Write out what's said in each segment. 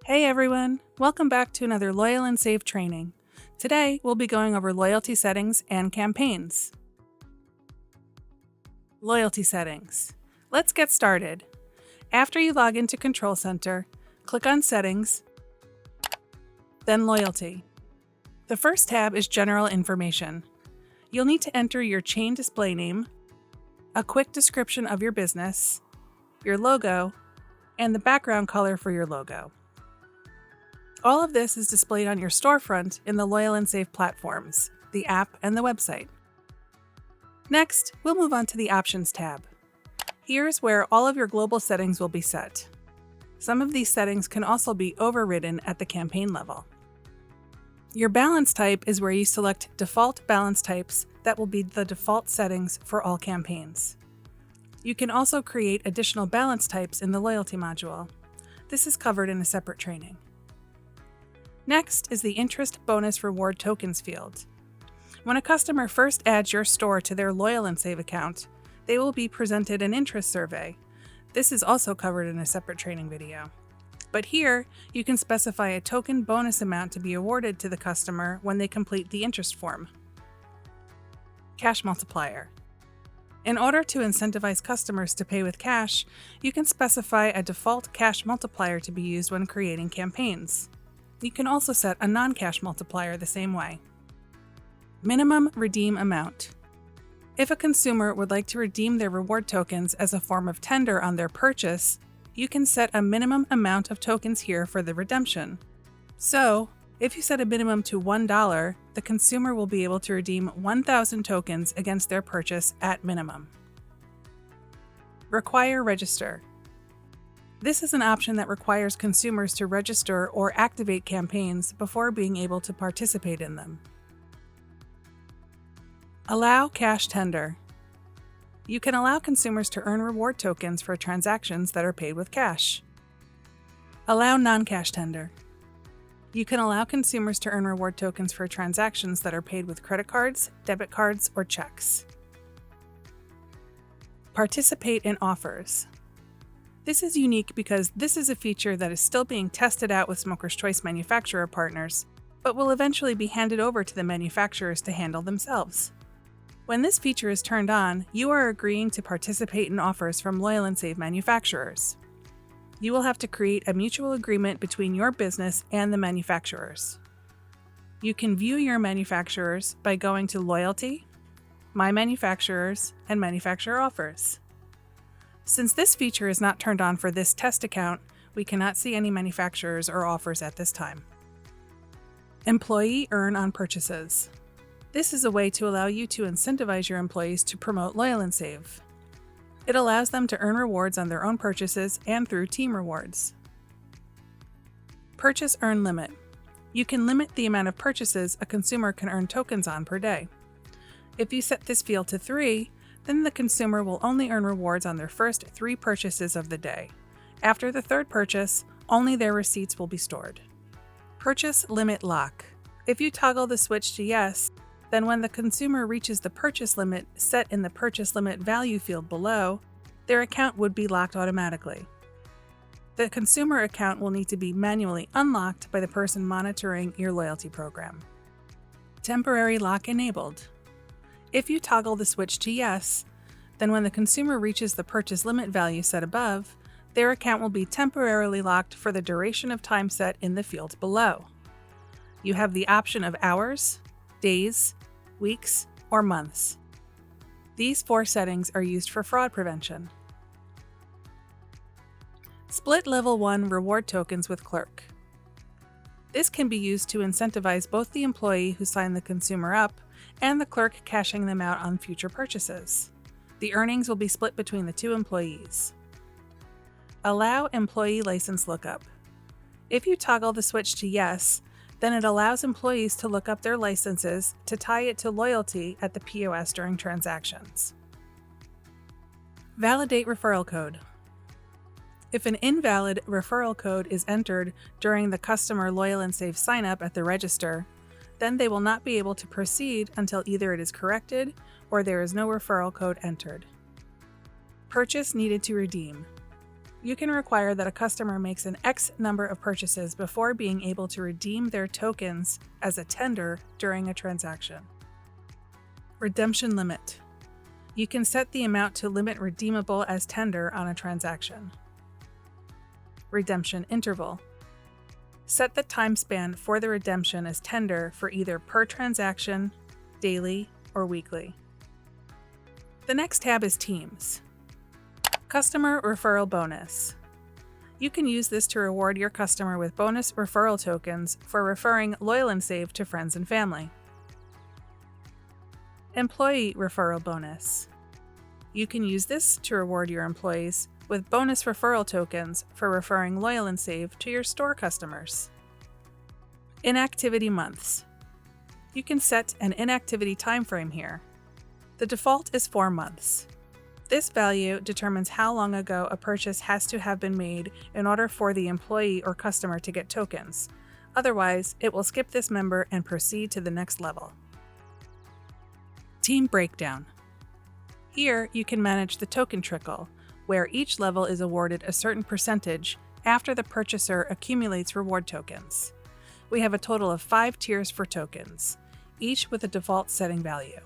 Hey everyone, welcome back to another Loyal and Save training. Today we'll be going over loyalty settings and campaigns. Loyalty settings. Let's get started. After you log into Control Center, click on Settings, then Loyalty. The first tab is General Information. You'll need to enter your chain display name, a quick description of your business, your logo, and the background color for your logo. All of this is displayed on your storefront in the Loyal and Save platforms, the app, and the website. Next, we'll move on to the Options tab. Here's where all of your global settings will be set. Some of these settings can also be overridden at the campaign level. Your balance type is where you select default balance types that will be the default settings for all campaigns. You can also create additional balance types in the loyalty module. This is covered in a separate training. Next is the Interest Bonus Reward Tokens field. When a customer first adds your store to their Loyal and Save account, they will be presented an interest survey. This is also covered in a separate training video. But here, you can specify a token bonus amount to be awarded to the customer when they complete the interest form. Cash Multiplier. In order to incentivize customers to pay with cash, you can specify a default cash multiplier to be used when creating campaigns. You can also set a non-cash multiplier the same way. Minimum redeem amount. If a consumer would like to redeem their reward tokens as a form of tender on their purchase, you can set a minimum amount of tokens here for the redemption. So, if you set a minimum to $1, the consumer will be able to redeem 1,000 tokens against their purchase at minimum. Require register. This is an option that requires consumers to register or activate campaigns before being able to participate in them. Allow cash tender. You can allow consumers to earn reward tokens for transactions that are paid with cash. Allow non-cash tender. You can allow consumers to earn reward tokens for transactions that are paid with credit cards, debit cards, or checks. Participate in offers. This is unique because this is a feature that is still being tested out with Smoker's Choice manufacturer partners, but will eventually be handed over to the manufacturers to handle themselves. When this feature is turned on, you are agreeing to participate in offers from Loyal and Save manufacturers. You will have to create a mutual agreement between your business and the manufacturers. You can view your manufacturers by going to Loyalty, My Manufacturers, and Manufacturer Offers. Since this feature is not turned on for this test account, we cannot see any manufacturers or offers at this time. Employee Earn on Purchases. This is a way to allow you to incentivize your employees to promote Loyal and Save. It allows them to earn rewards on their own purchases and through team rewards. Purchase Earn Limit. You can limit the amount of purchases a consumer can earn tokens on per day. If you set this field to 3, then the consumer will only earn rewards on their first 3 purchases of the day. After the 3rd purchase, only their receipts will be stored. Purchase Limit Lock. If you toggle the switch to Yes, then when the consumer reaches the purchase limit set in the Purchase Limit Value field below, their account would be locked automatically. The consumer account will need to be manually unlocked by the person monitoring your loyalty program. Temporary Lock Enabled. If you toggle the switch to Yes, then when the consumer reaches the purchase limit value set above, their account will be temporarily locked for the duration of time set in the field below. You have the option of hours, days, weeks, or months. These 4 settings are used for fraud prevention. Split Level 1 Reward Tokens with Clerk. This can be used to incentivize both the employee who signed the consumer up and the clerk cashing them out on future purchases. The earnings will be split between the 2 employees. Allow Employee License Lookup. If you toggle the switch to Yes, then it allows employees to look up their licenses to tie it to loyalty at the POS during transactions. Validate Referral Code. If an invalid referral code is entered during the customer Loyal and Save sign-up at the register, then they will not be able to proceed until either it is corrected or there is no referral code entered. Purchase needed to redeem. you can require that a customer makes an X number of purchases before being able to redeem their tokens as a tender during a transaction. Redemption limit. You can set the amount to limit redeemable as tender on a transaction. Redemption interval. Set the time span for the redemption as tender for either per transaction, daily, or weekly. The next tab is Teams. Customer referral bonus. You can use this to reward your customer with bonus referral tokens for referring Loyal and Save to friends and family. Employee referral bonus. You can use this to reward your employees with bonus referral tokens for referring Loyal and Save to your store customers. Inactivity months. You can set an inactivity timeframe here. The default is 4 months. This value determines how long ago a purchase has to have been made in order for the employee or customer to get tokens. Otherwise, it will skip this member and proceed to the next level. Team breakdown. Here, you can manage the token trickle, where each level is awarded a certain percentage after the purchaser accumulates reward tokens. We have a total of 5 tiers for tokens, each with a default setting value.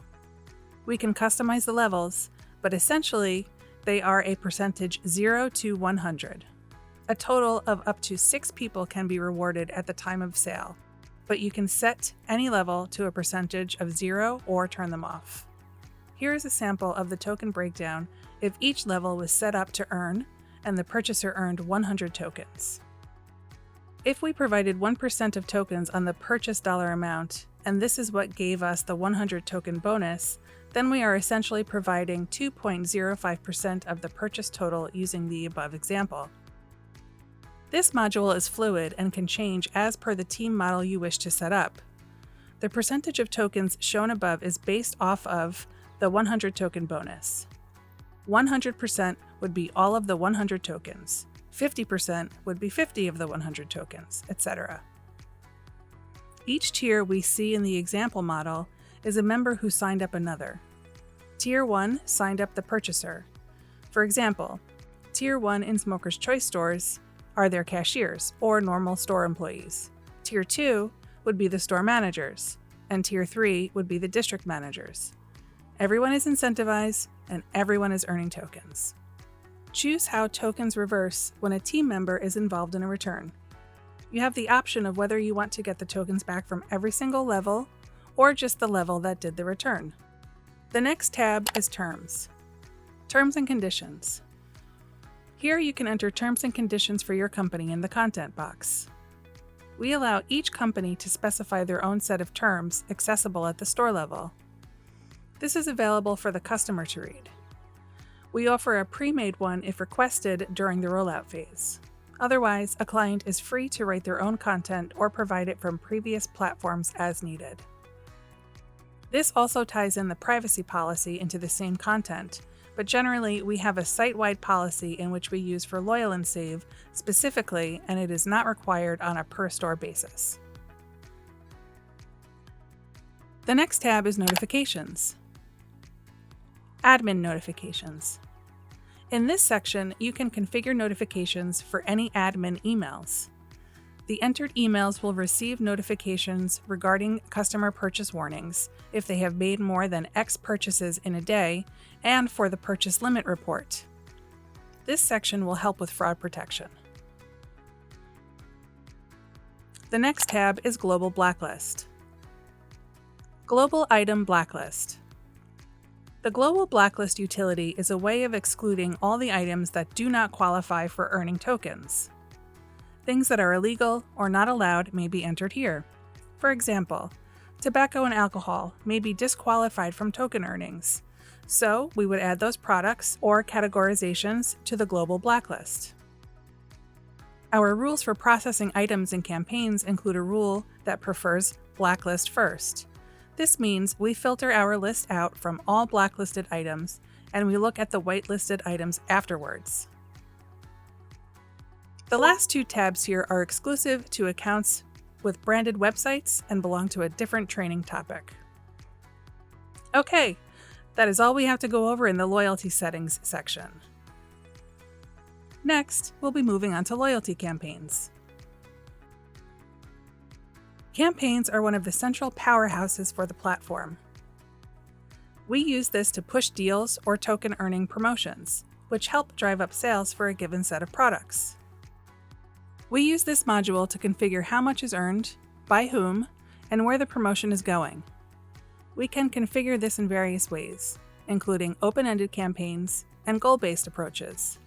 We can customize the levels, but essentially, they are a percentage 0 to 100. A total of up to 6 people can be rewarded at the time of sale, but you can set any level to a percentage of 0 or turn them off. Here is a sample of the token breakdown if each level was set up to earn and the purchaser earned 100 tokens. If we provided 1% of tokens on the purchase dollar amount, and this is what gave us the 100 token bonus, then we are essentially providing 2.05% of the purchase total using the above example. This module is fluid and can change as per the team model you wish to set up. The percentage of tokens shown above is based off of the 100 token bonus. 100% would be all of the 100 tokens. 50% would be 50 of the 100 tokens, etc. Each tier we see in the example model is a member who signed up another. Tier 1 signed up the purchaser. For example, Tier 1 in Smoker's Choice stores are their cashiers or normal store employees. Tier 2 would be the store managers, and Tier 3 would be the district managers. Everyone is incentivized, and everyone is earning tokens. Choose how tokens reverse when a team member is involved in a return. You have the option of whether you want to get the tokens back from every single level or just the level that did the return. The next tab is Terms. Terms and Conditions. Here you can enter terms and conditions for your company in the content box. We allow each company to specify their own set of terms accessible at the store level. This is available for the customer to read. We offer a pre-made one if requested during the rollout phase. Otherwise, a client is free to write their own content or provide it from previous platforms as needed. This also ties in the privacy policy into the same content, but generally we have a site-wide policy in which we use for Loyal and Save specifically, and it is not required on a per-store basis. The next tab is Notifications. Admin notifications. In this section, you can configure notifications for any admin emails. The entered emails will receive notifications regarding customer purchase warnings if they have made more than X purchases in a day and for the purchase limit report. This section will help with fraud protection. The next tab is Global Blacklist. Global Item Blacklist. The Global Blacklist utility is a way of excluding all the items that do not qualify for earning tokens. Things that are illegal or not allowed may be entered here. For example, tobacco and alcohol may be disqualified from token earnings, so we would add those products or categorizations to the Global Blacklist. Our rules for processing items and campaigns include a rule that prefers blacklist first. This means we filter our list out from all blacklisted items, and we look at the whitelisted items afterwards. The last 2 tabs here are exclusive to accounts with branded websites and belong to a different training topic. Okay, that is all we have to go over in the loyalty settings section. Next, we'll be moving on to loyalty campaigns. Campaigns are one of the central powerhouses for the platform. We use this to push deals or token earning promotions, which help drive up sales for a given set of products. We use this module to configure how much is earned, by whom, and where the promotion is going. We can configure this in various ways, including open-ended campaigns and goal-based approaches.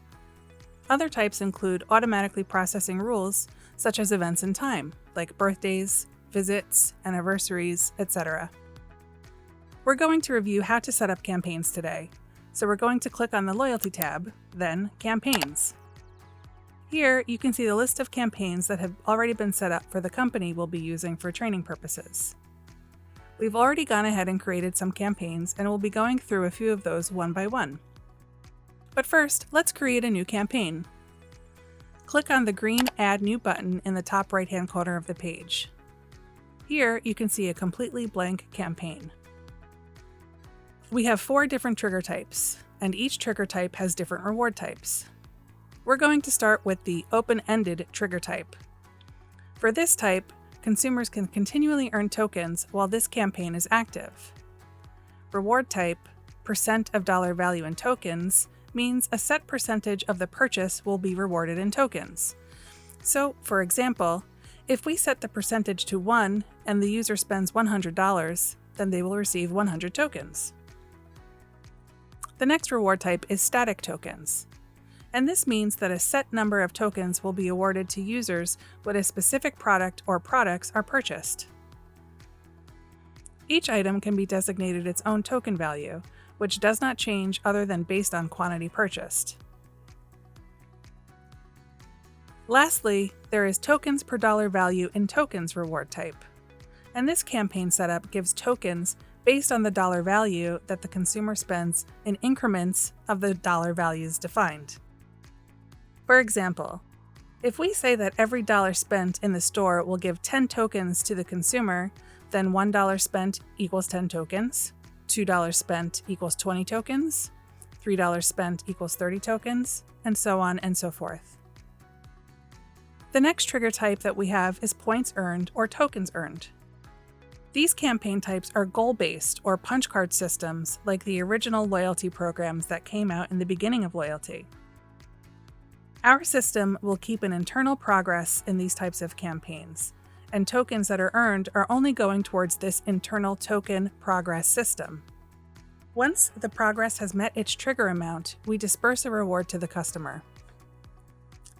Other types include automatically processing rules, such as events in time, like birthdays, visits, anniversaries, etc. We're going to review how to set up campaigns today, so we're going to click on the Loyalty tab, then Campaigns. Here, you can see the list of campaigns that have already been set up for the company we'll be using for training purposes. We've already gone ahead and created some campaigns, and we'll be going through a few of those one by one. But first, let's create a new campaign. Click on the green Add New button in the top right-hand corner of the page. Here, you can see a completely blank campaign. We have 4 different trigger types, and each trigger type has different reward types. We're going to start with the open-ended trigger type. For this type, consumers can continually earn tokens while this campaign is active. Reward type, % of dollar value in tokens, means a set percentage of the purchase will be rewarded in tokens. So, for example, if we set the percentage to 1 and the user spends $100, then they will receive 100 tokens. The next reward type is static tokens, and this means that a set number of tokens will be awarded to users when a specific product or products are purchased. Each item can be designated its own token value, which does not change other than based on quantity purchased. Lastly, there is tokens per dollar value in tokens reward type, and this campaign setup gives tokens based on the dollar value that the consumer spends in increments of the dollar values defined. For example, if we say that every dollar spent in the store will give 10 tokens to the consumer, then $1 spent equals 10 tokens, $2 spent equals 20 tokens, $3 spent equals 30 tokens, and so on and so forth. The next trigger type that we have is points earned or tokens earned. These campaign types are goal-based or punch card systems like the original loyalty programs that came out in the beginning of loyalty. Our system will keep an internal progress in these types of campaigns, and tokens that are earned are only going towards this internal token progress system. Once the progress has met its trigger amount, we disperse a reward to the customer.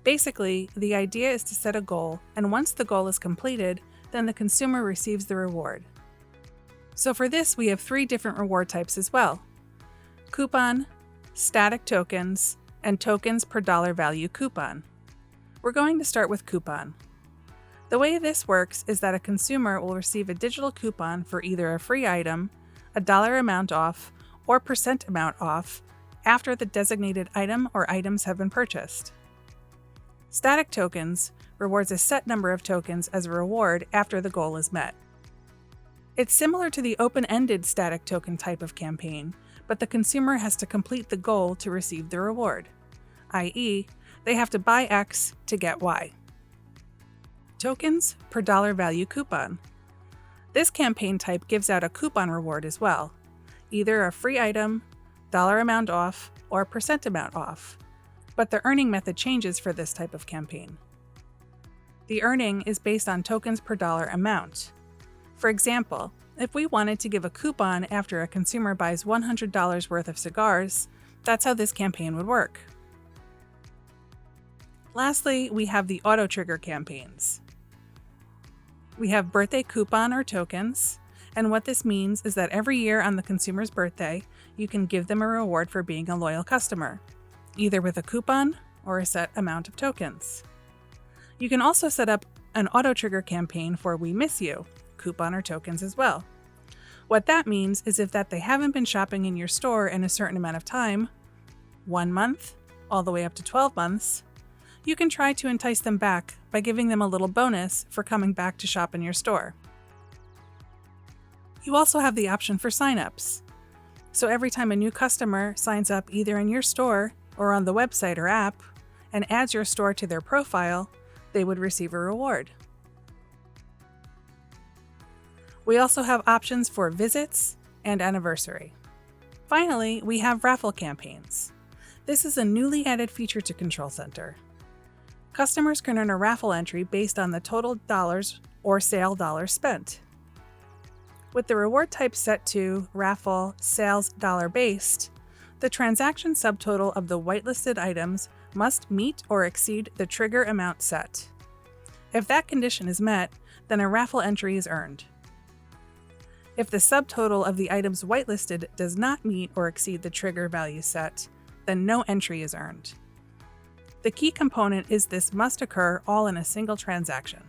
Basically, the idea is to set a goal, and once the goal is completed, then the consumer receives the reward. So for this, we have 3 different reward types as well: coupon, static tokens, and tokens per dollar value coupon. We're going to start with coupon. The way this works is that a consumer will receive a digital coupon for either a free item, a dollar amount off, or % amount off after the designated item or items have been purchased. Static tokens rewards a set number of tokens as a reward after the goal is met. It's similar to the open-ended static token type of campaign, but the consumer has to complete the goal to receive the reward, i.e., they have to buy X to get Y. Tokens per dollar value coupon. This campaign type gives out a coupon reward as well, either a free item, dollar amount off, or % amount off, but the earning method changes for this type of campaign. The earning is based on tokens per dollar amount. For example, if we wanted to give a coupon after a consumer buys $100 worth of cigars, that's how this campaign would work. Lastly, we have the auto-trigger campaigns. We have birthday coupon or tokens, and what this means is that every year on the consumer's birthday, you can give them a reward for being a loyal customer, either with a coupon or a set amount of tokens. You can also set up an auto-trigger campaign for We Miss You, coupon or tokens as well. What that means is if that they haven't been shopping in your store in a certain amount of time, 1 month, all the way up to 12 months, you can try to entice them back by giving them a little bonus for coming back to shop in your store. You also have the option for sign-ups. So every time a new customer signs up either in your store or on the website or app, and adds your store to their profile, they would receive a reward. We also have options for visits and anniversary. Finally, we have raffle campaigns. This is a newly added feature to Control Center. Customers can earn a raffle entry based on the total dollars or sale dollars spent. With the reward type set to raffle sales dollar based, the transaction subtotal of the whitelisted items must meet or exceed the trigger amount set. If that condition is met, then a raffle entry is earned. If the subtotal of the items whitelisted does not meet or exceed the trigger value set, then no entry is earned. The key component is this must occur all in a single transaction.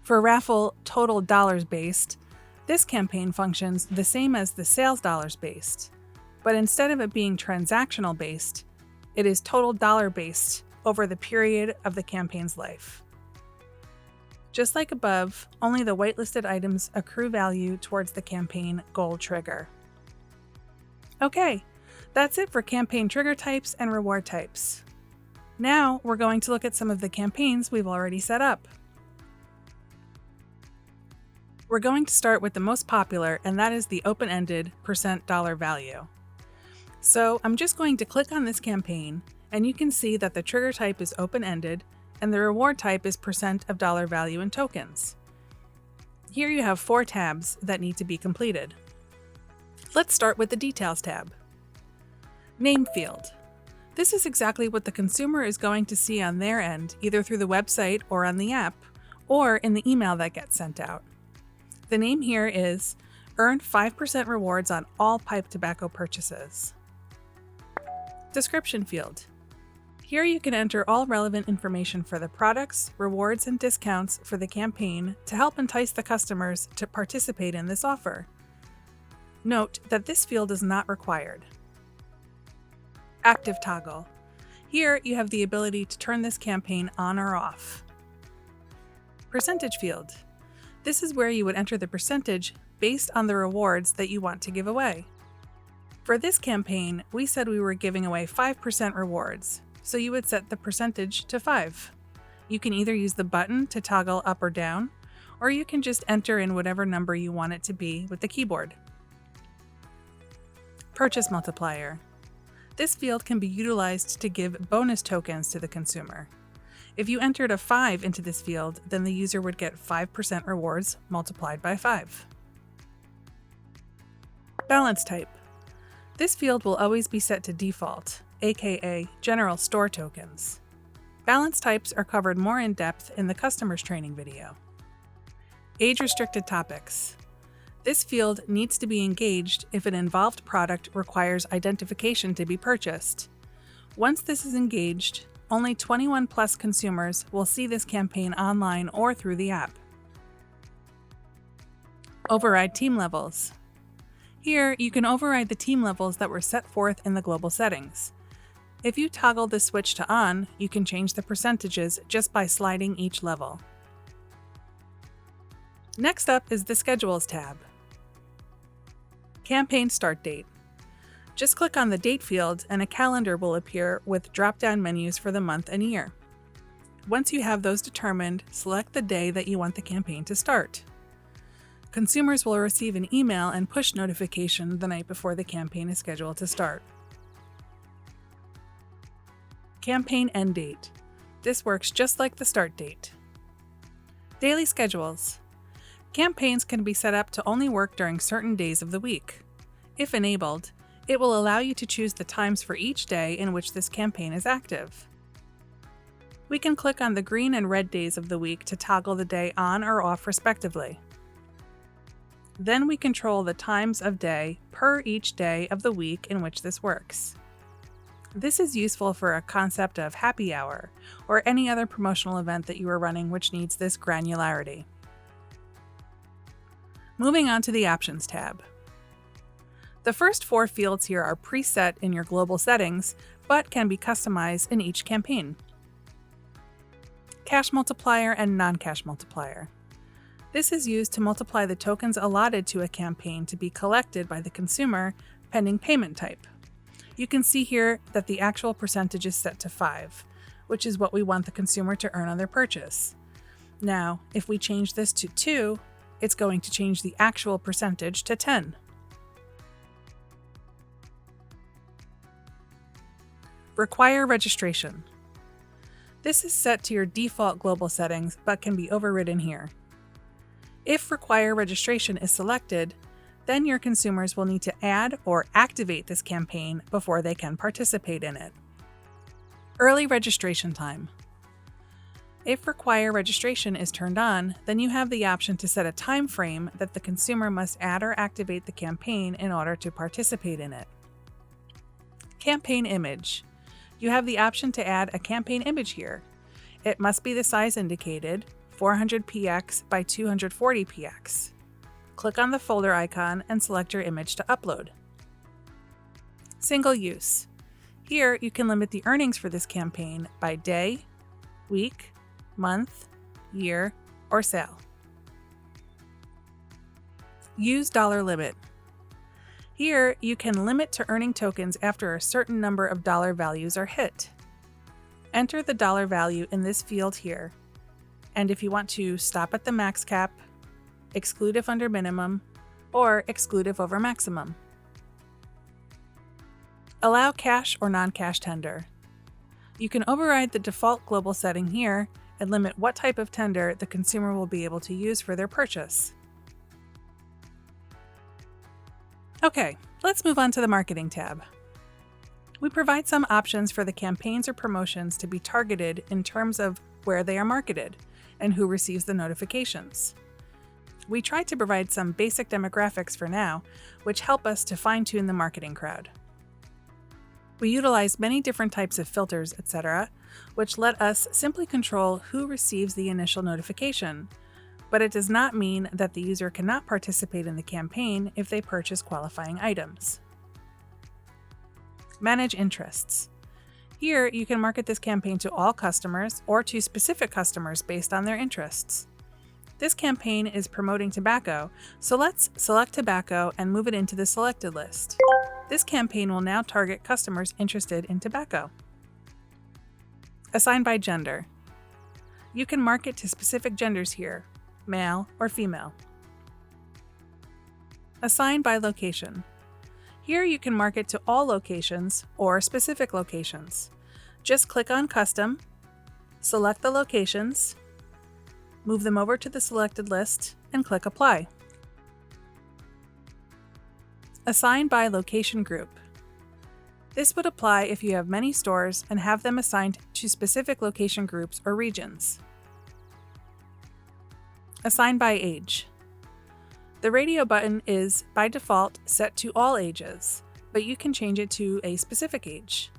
For raffle total dollars based, this campaign functions the same as the sales dollars based, but instead of it being transactional based, it is total dollar based over the period of the campaign's life. Just like above, only the whitelisted items accrue value towards the campaign goal trigger. Okay, that's it for campaign trigger types and reward types. Now we're going to look at some of the campaigns we've already set up. We're going to start with the most popular, and that is the open-ended $dollar value. So I'm just going to click on this campaign, and you can see that the trigger type is open-ended, and the reward type is % of dollar value in tokens. Here you have 4 tabs that need to be completed. Let's start with the Details tab. Name field. This is exactly what the consumer is going to see on their end, either through the website or on the app, or in the email that gets sent out. The name here is Earn 5% rewards on all pipe tobacco purchases. Description field. Here you can enter all relevant information for the products, rewards, and discounts for the campaign to help entice the customers to participate in this offer. Note that this field is not required. Active toggle. Here you have the ability to turn this campaign on or off. Percentage field. This is where you would enter the percentage based on the rewards that you want to give away. For this campaign, we said we were giving away 5% rewards, so you would set the percentage to 5. You can either use the button to toggle up or down, or you can just enter in whatever number you want it to be with the keyboard. Purchase multiplier. This field can be utilized to give bonus tokens to the consumer. If you entered a 5 into this field, then the user would get 5% rewards multiplied by 5. Balance type. This field will always be set to default, aka General Store Tokens. Balance types are covered more in depth in the Customers Training video. Age-restricted topics. This field needs to be engaged if an involved product requires identification to be purchased. Once this is engaged, only 21 plus consumers will see this campaign online or through the app. Override team levels. Here, you can override the team levels that were set forth in the global settings. If you toggle the switch to on, you can change the percentages just by sliding each level. Next up is the Schedules tab. Campaign start date. Just click on the date field and a calendar will appear with drop-down menus for the month and year. Once you have those determined, select the day that you want the campaign to start. Consumers will receive an email and push notification the night before the campaign is scheduled to start. Campaign end date. This works just like the start date. Daily schedules. Campaigns can be set up to only work during certain days of the week. If enabled, it will allow you to choose the times for each day in which this campaign is active. We can click on the green and red days of the week to toggle the day on or off respectively. Then we control the times of day per each day of the week in which this works. This is useful for a concept of happy hour or any other promotional event that you are running which needs this granularity. Moving on to the Options tab. The first 4 fields here are preset in your global settings, but can be customized in each campaign. Cash multiplier and non-cash multiplier. This is used to multiply the tokens allotted to a campaign to be collected by the consumer pending payment type. You can see here that the actual percentage is set to 5, which is what we want the consumer to earn on their purchase. Now, if we change this to 2, it's going to change the actual percentage to 10. Require registration. This is set to your default global settings, but can be overridden here. If Require registration is selected, then your consumers will need to add or activate this campaign before they can participate in it. Early registration time. If Require registration is turned on, then you have the option to set a time frame that the consumer must add or activate the campaign in order to participate in it. Campaign image. You have the option to add a campaign image here. It must be the size indicated, 400px by 240px. Click on the folder icon and select your image to upload. Single use. Here you can limit the earnings for this campaign by day, week, month, year, or sale. Use dollar limit. Here you can limit to earning tokens after a certain number of dollar values are hit. Enter the dollar value in this field here, and if you want to stop at the max cap, exclude if under minimum, or exclude if over maximum. Allow cash or non-cash tender. You can override the default global setting here and limit what type of tender the consumer will be able to use for their purchase. Okay, let's move on to the Marketing tab. We provide some options for the campaigns or promotions to be targeted in terms of where they are marketed and who receives the notifications. We try to provide some basic demographics for now, which help us to fine-tune the marketing crowd. We utilize many different types of filters, etc., which let us simply control who receives the initial notification, but it does not mean that the user cannot participate in the campaign if they purchase qualifying items. Manage interests. Here, you can market this campaign to all customers or to specific customers based on their interests. This campaign is promoting tobacco, so let's select tobacco and move it into the selected list. This campaign will now target customers interested in tobacco. Assign by gender. You can market to specific genders here, male or female. Assign by location. Here you can market to all locations or specific locations. Just click on Custom, select the locations, move them over to the selected list, and click Apply. Assign by location group. This would apply if you have many stores and have them assigned to specific location groups or regions. Assign by age. The radio button is, by default, set to all ages, but you can change it to a specific age.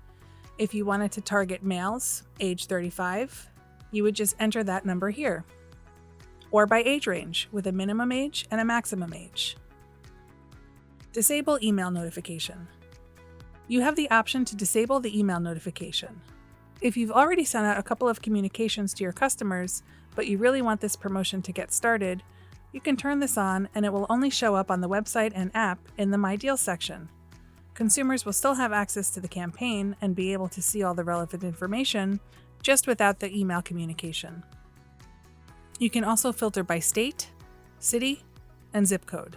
If you wanted to target males, age 35, you would just enter that number here. Or by age range, with a minimum age and a maximum age. Disable email notification. You have the option to disable the email notification. If you've already sent out a couple of communications to your customers, but you really want this promotion to get started, you can turn this on and it will only show up on the website and app in the My Deals section. Consumers will still have access to the campaign and be able to see all the relevant information, just without the email communication. You can also filter by state, city, and zip code.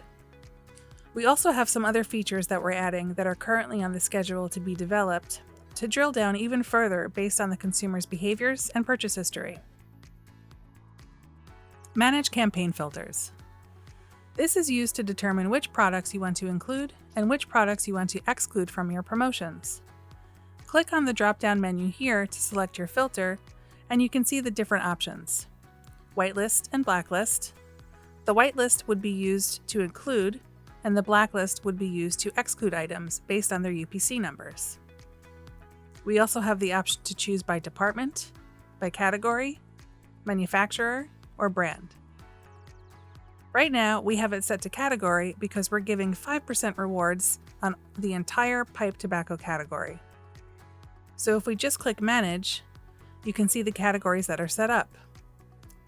We also have some other features that we're adding that are currently on the schedule to be developed to drill down even further based on the consumer's behaviors and purchase history. Manage campaign filters. This is used to determine which products you want to include and which products you want to exclude from your promotions. Click on the drop-down menu here to select your filter, and you can see the different options. Whitelist and blacklist. The whitelist would be used to include, and the blacklist would be used to exclude items based on their UPC numbers. We also have the option to choose by department, by category, manufacturer, or brand. Right now, we have it set to category because we're giving 5% rewards on the entire pipe tobacco category. So if we just click Manage, you can see the categories that are set up.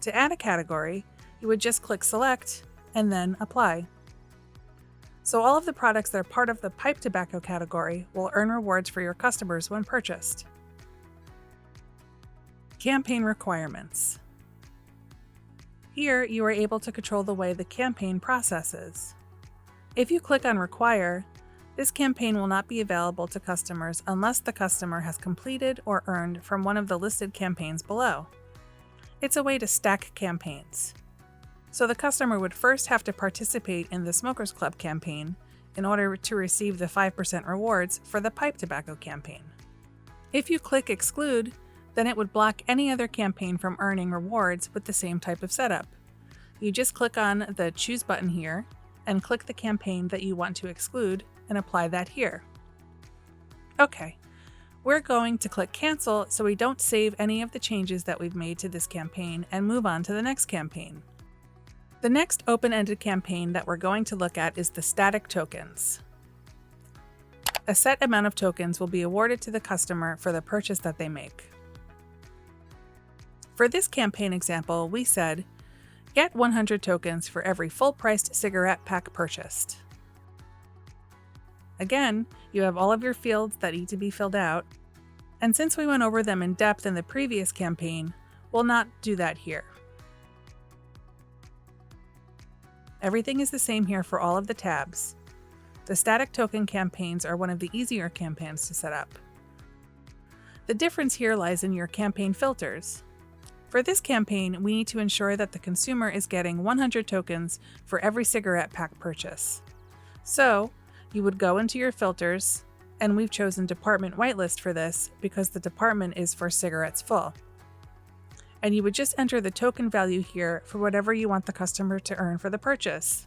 To add a category, you would just click Select and then Apply. So all of the products that are part of the pipe tobacco category will earn rewards for your customers when purchased. Campaign requirements. Here, you are able to control the way the campaign processes. If you click on Require, this campaign will not be available to customers unless the customer has completed or earned from one of the listed campaigns below. It's a way to stack campaigns. So the customer would first have to participate in the Smokers Club campaign in order to receive the 5% rewards for the pipe tobacco campaign. If you click Exclude, then it would block any other campaign from earning rewards with the same type of setup. You just click on the Choose button here and click the campaign that you want to exclude and apply that here. Okay, we're going to click Cancel so we don't save any of the changes that we've made to this campaign and move on to the next campaign. The next open-ended campaign that we're going to look at is the static tokens. A set amount of tokens will be awarded to the customer for the purchase that they make. For this campaign example, we said, get 100 tokens for every full-priced cigarette pack purchased. Again, you have all of your fields that need to be filled out, and since we went over them in depth in the previous campaign, we'll not do that here. Everything is the same here for all of the tabs. The static token campaigns are one of the easier campaigns to set up. The difference here lies in your campaign filters. For this campaign, we need to ensure that the consumer is getting 100 tokens for every cigarette pack purchase. So, you would go into your filters, and we've chosen Department Whitelist for this because the department is for cigarettes full. And you would just enter the token value here for whatever you want the customer to earn for the purchase.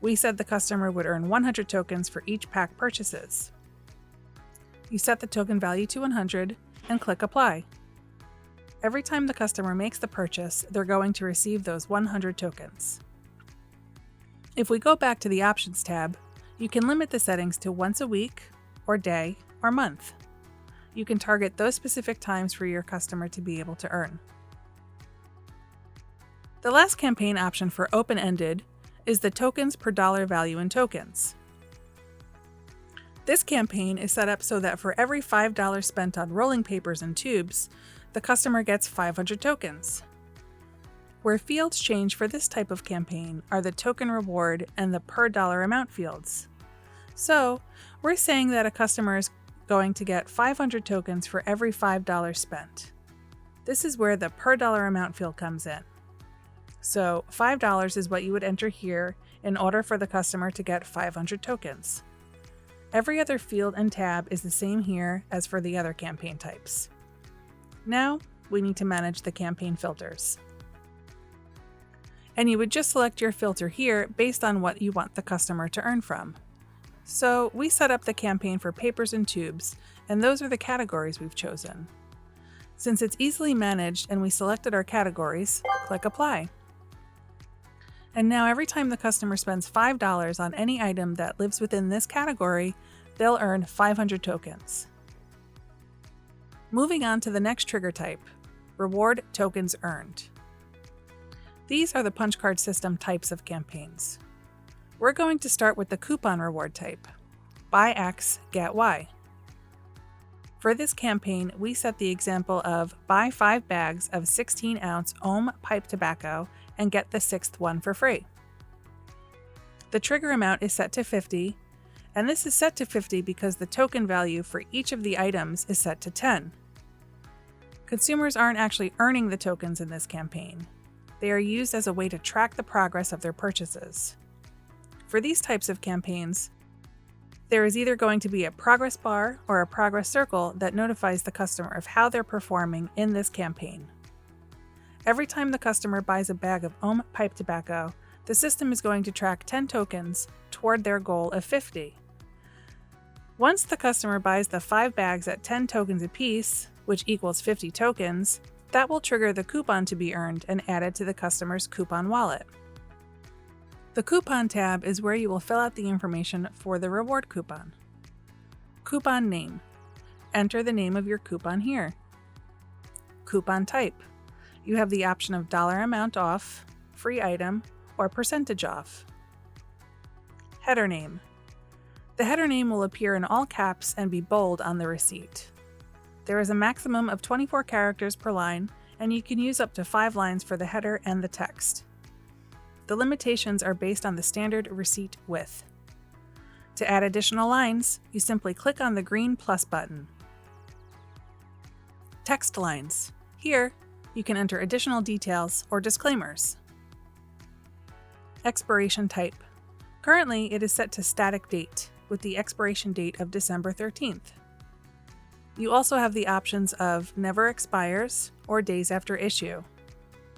We said the customer would earn 100 tokens for each pack purchases. You set the token value to 100 and click Apply. Every time the customer makes the purchase, they're going to receive those 100 tokens. If we go back to the Options tab, you can limit the settings to once a week, or day, or month. You can target those specific times for your customer to be able to earn. The last campaign option for open-ended is the tokens per dollar value in tokens. This campaign is set up so that for every $5 spent on rolling papers and tubes, the customer gets 500 tokens. Where fields change for this type of campaign are the token reward and the per dollar amount fields. So, we're saying that a customer is going to get 500 tokens for every $5 spent. This is where the per dollar amount field comes in. So, $5 is what you would enter here in order for the customer to get 500 tokens. Every other field and tab is the same here as for the other campaign types. Now, we need to manage the campaign filters. And you would just select your filter here based on what you want the customer to earn from. So we set up the campaign for papers and tubes, and those are the categories we've chosen. Since it's easily managed and we selected our categories, click Apply. And now every time the customer spends $5 on any item that lives within this category, they'll earn 500 tokens. Moving on to the next trigger type, Reward Tokens Earned. These are the punch card system types of campaigns. We're going to start with the coupon reward type, Buy X, Get Y. For this campaign, we set the example of buy 5 bags of 16-ounce ohm pipe tobacco and get the 6th one for free. The trigger amount is set to 50, and this is set to 50 because the token value for each of the items is set to 10. Consumers aren't actually earning the tokens in this campaign. They are used as a way to track the progress of their purchases. For these types of campaigns, there is either going to be a progress bar or a progress circle that notifies the customer of how they're performing in this campaign. Every time the customer buys a bag of ohm pipe tobacco, the system is going to track 10 tokens toward their goal of 50. Once the customer buys the 5 bags at 10 tokens apiece, which equals 50 tokens, that will trigger the coupon to be earned and added to the customer's coupon wallet. The Coupon tab is where you will fill out the information for the reward coupon. Coupon name. Enter the name of your coupon here. Coupon type. You have the option of dollar amount off, free item, or percentage off. Header name. The header name will appear in all caps and be bold on the receipt. There is a maximum of 24 characters per line, and you can use up to 5 lines for the header and the text. The limitations are based on the standard receipt width. To add additional lines, you simply click on the green plus button. Text lines. Here, you can enter additional details or disclaimers. Expiration type. Currently, it is set to static date, with the expiration date of December 13th. You also have the options of never expires or days after issue.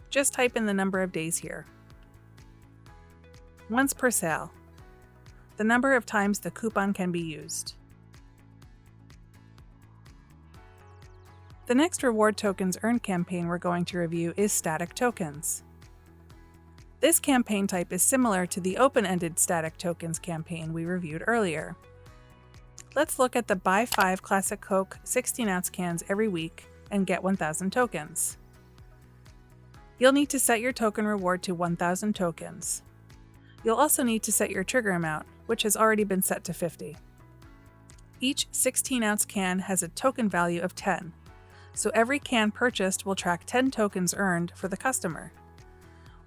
Just type in the number of days here. Once per sale. The number of times the coupon can be used. The next reward tokens earned campaign we're going to review is static tokens. This campaign type is similar to the open-ended static tokens campaign we reviewed earlier. Let's look at the buy 5 Classic Coke 16-ounce cans every week and get 1,000 tokens. You'll need to set your token reward to 1,000 tokens. You'll also need to set your trigger amount, which has already been set to 50. Each 16-ounce can has a token value of 10, so every can purchased will track 10 tokens earned for the customer.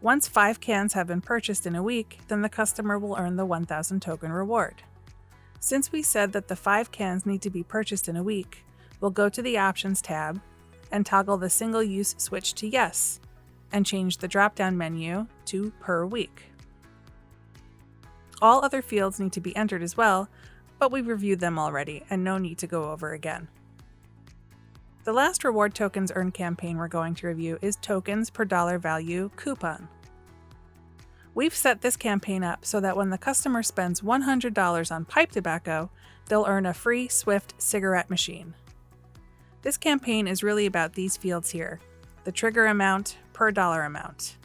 Once 5 cans have been purchased in a week, then the customer will earn the 1,000 token reward. Since we said that the 5 cans need to be purchased in a week, we'll go to the Options tab and toggle the single-use switch to Yes, and change the drop-down menu to Per Week. All other fields need to be entered as well, but we've reviewed them already and no need to go over again. The last reward tokens earned campaign we're going to review is Tokens per Dollar Value Coupon. We've set this campaign up so that when the customer spends $100 on pipe tobacco, they'll earn a free Swift cigarette machine. This campaign is really about these fields here: the trigger amount per dollar amount,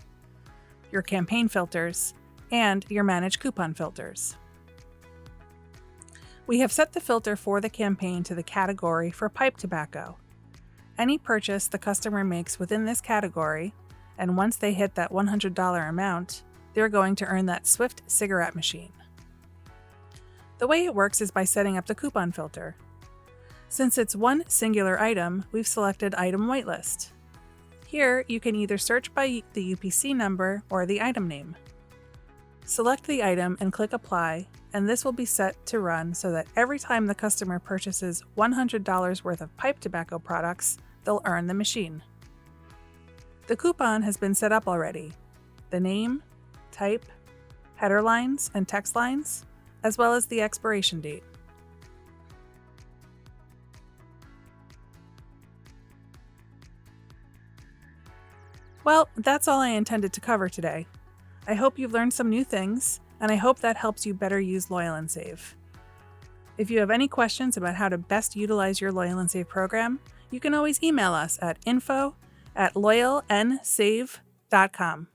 your campaign filters, and your manage coupon filters. We have set the filter for the campaign to the category for pipe tobacco. Any purchase the customer makes within this category, and once they hit that $100 amount, they're going to earn that Swift cigarette machine. The way it works is by setting up the coupon filter. Since it's one singular item, we've selected Item Whitelist. Here, you can either search by the UPC number or the item name. Select the item and click Apply, and this will be set to run so that every time the customer purchases $100 worth of pipe tobacco products, they'll earn the machine. The coupon has been set up already. The name, type, header lines, and text lines, as well as the expiration date. Well, that's all I intended to cover today. I hope you've learned some new things, and I hope that helps you better use Loyal and Save. If you have any questions about how to best utilize your Loyal and Save program, you can always email us at info@loyalndsave.com.